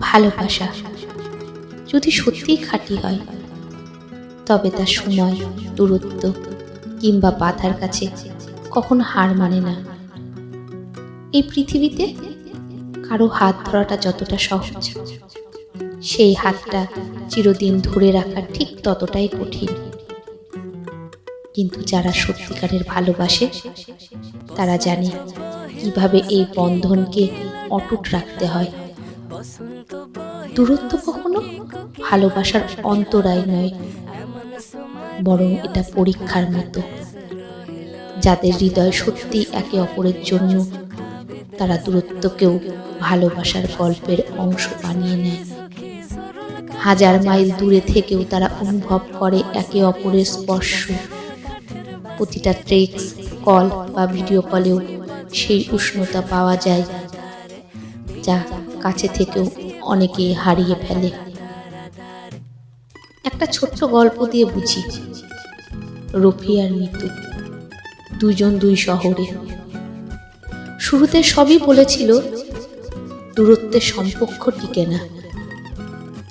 ভালোবাসা যদি সত্যিই খাঁটি হয়, তবে তার সময়, দূরত্ব কিংবা বাধার কাছে কখনো হার মানে না। এই পৃথিবীতে কারো হাত ধরাটা যতটা সহজ, সেই হাতটা চিরদিন ধরে রাখা ঠিক ততটাই কঠিন। কিন্তু যারা সত্যিকারের ভালোবাসে, তারা জানে কিভাবে এই বন্ধনকে অটুট রাখতে হয়। দূরত্ব কখনো ভালোবাসার অন্তরায় নয়, বরং এটা পরীক্ষার মতো। যাদের হৃদয় সত্যি একে অপরের জন্য, তারা দূরত্বকেও ভালোবাসার গল্পের অংশ বানিয়ে নেয়। হাজার মাইল দূরে থেকেও তারা অনুভব করে একে অপরের স্পর্শ। প্রতিটা টেক্সট, কল বা ভিডিও কলেও সেই উষ্ণতা পাওয়া যায়, যা কাছে থেকেও অনেকে হারিয়ে ফেলে। একটা ছোট্ট গল্প দিয়ে বুঝি। রফি আর মিতু, দুজন দুই শহরে। শুরুতে সবই বলেছিল দূরত্বের সম্পর্ক টিকে না,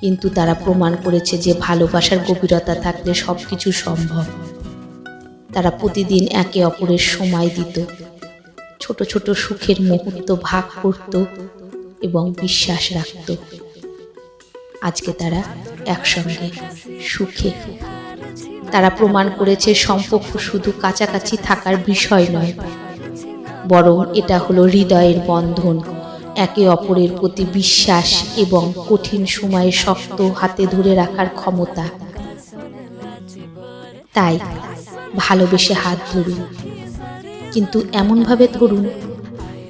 কিন্তু তারা প্রমাণ করেছে যে ভালোবাসার গভীরতা থাকলে সবকিছু সম্ভব। তারা প্রতিদিন একে অপরের সময় দিত, ছোট ছোট সুখের মুহূর্ত ভাগ করত এবং বিশ্বাস রাখত। আজকে তারা একসঙ্গে সুখে। তারা প্রমাণ করেছে সম্পর্ক শুধু কাছাকাছি থাকার বিষয় নয়, বরং এটা হলো হৃদয়ের বন্ধন, একে অপরের প্রতি বিশ্বাস এবং কঠিন সময়ে শক্ত হাতে ধরে রাখার ক্ষমতা। তাই ভালোবেসে হাত ধরুন, কিন্তু এমনভাবে ধরুন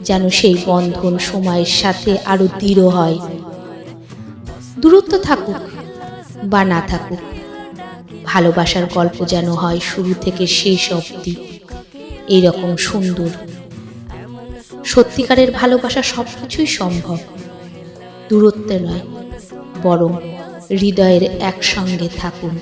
যেন সেই বন্ধন সময়ের সাথে আরো দৃঢ় হয়। দূরত্ব থাকুক বা না থাকুক, ভালোবাসার গল্প যেন হয় শুরু থেকে শেষ অবধি এইরকম সুন্দর। সত্যিকারের ভালোবাসা সবকিছুই সম্ভব, দূরত্বে নয়, বরং হৃদয়ের একসঙ্গে থাকুন।